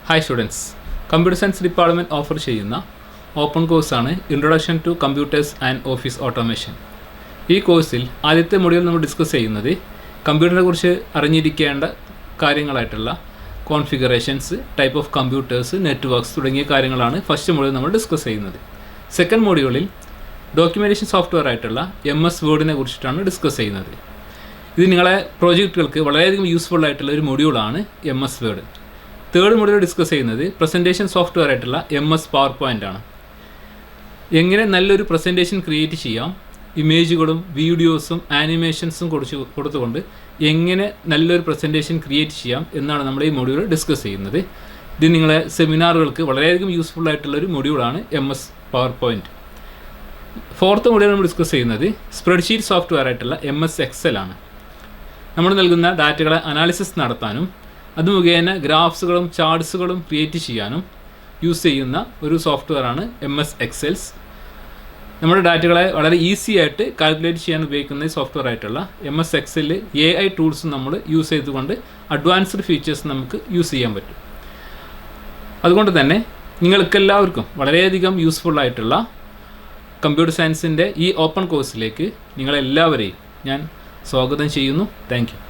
Hi students, computer science department offer ചെയ്യുന്ന open കോഴ്സാണ് introduction to computers and office automation. ഈ കോഴ്സിൽ ആദ്യത്തെ മൊഡ്യൂൾ നമ്മൾ ഡിസ്കസ് ചെയ്യുന്നത് കമ്പ്യൂട്ടറിനെ കുറിച്ച് അറിഞ്ഞിരിക്കേണ്ട കാര്യങ്ങളായിട്ടുള്ള configurations, type of computers, networks തുടങ്ങിയ കാര്യങ്ങളാണ് ഫസ്റ്റ് മൊഡ്യൂൾ നമ്മൾ ഡിസ്കസ് ചെയ്യുന്നത്. സെക്കൻഡ് മൊഡ്യൂളിൽ ഡോക്യുമെൻറ്റേഷൻ സോഫ്റ്റ്വെയർ ആയിട്ടുള്ള MS വേർഡിനെ കുറിച്ചിട്ടാണ് ഡിസ്കസ് ചെയ്യുന്നത്. ഇത് നിങ്ങളെ പ്രോജക്റ്റുകൾക്ക് വളരെയധികം യൂസ്ഫുൾ ആയിട്ടുള്ള ഒരു മൊഡ്യൂളാണ് MS word. Third module discuss ചെയ്യുന്നത് പ്രസൻറ്റേഷൻ സോഫ്റ്റ്വെയർ ആയിട്ടുള്ള MS PowerPoint ആണ്. എങ്ങനെ നല്ലൊരു പ്രസൻറ്റേഷൻ ക്രിയേറ്റ് ചെയ്യാം, ഇമേജുകളും വീഡിയോസും ആനിമേഷൻസും കൊടുത്തുകൊണ്ട് എങ്ങനെ നല്ലൊരു പ്രസൻറ്റേഷൻ ക്രിയേറ്റ് ചെയ്യാം എന്നാണ് നമ്മൾ ഈ മൊഡ്യൂൾ ഡിസ്കസ് ചെയ്യുന്നത്. ഇത് നിങ്ങളെ സെമിനാറുകൾക്ക് വളരെയധികം യൂസ്ഫുൾ ആയിട്ടുള്ളൊരു മൊഡ്യൂളാണ് MS PowerPoint. ഫോർത്ത് മൊഡ്യൂൾ നമ്മൾ ഡിസ്കസ് ചെയ്യുന്നത് സ്പ്രെഡ്ഷീറ്റ് സോഫ്റ്റ്വെയർ ആയിട്ടുള്ള MS Excel ആണ്. നമ്മൾ നൽകുന്ന ഡാറ്റകളെ അനാലിസിസ് നടത്താനും അത് മുഖേന ഗ്രാഫ്സുകളും ചാർട്ട്സുകളും ക്രിയേറ്റ് ചെയ്യാനും യൂസ് ചെയ്യുന്ന ഒരു സോഫ്റ്റ്വെയറാണ് MS Excel. നമ്മുടെ ഡാറ്റകളെ വളരെ ഈസി ആയിട്ട് കാൽക്കുലേറ്റ് ചെയ്യാൻ ഉപയോഗിക്കുന്ന സോഫ്റ്റ്വെയർ ആയിട്ടുള്ള MS Excel AI ടൂൾസ് നമ്മൾ യൂസ് ചെയ്തുകൊണ്ട് അഡ്വാൻസ്ഡ് ഫീച്ചേഴ്സ് നമുക്ക് യൂസ് ചെയ്യാൻ പറ്റും. അതുകൊണ്ട് തന്നെ നിങ്ങൾക്കെല്ലാവർക്കും വളരെയധികം യൂസ്ഫുൾ ആയിട്ടുള്ള കമ്പ്യൂട്ടർ സയൻസിൻ്റെ ഈ ഓപ്പൺ കോഴ്സിലേക്ക് നിങ്ങളെല്ലാവരെയും ഞാൻ സ്വാഗതം ചെയ്യുന്നു. Thank you.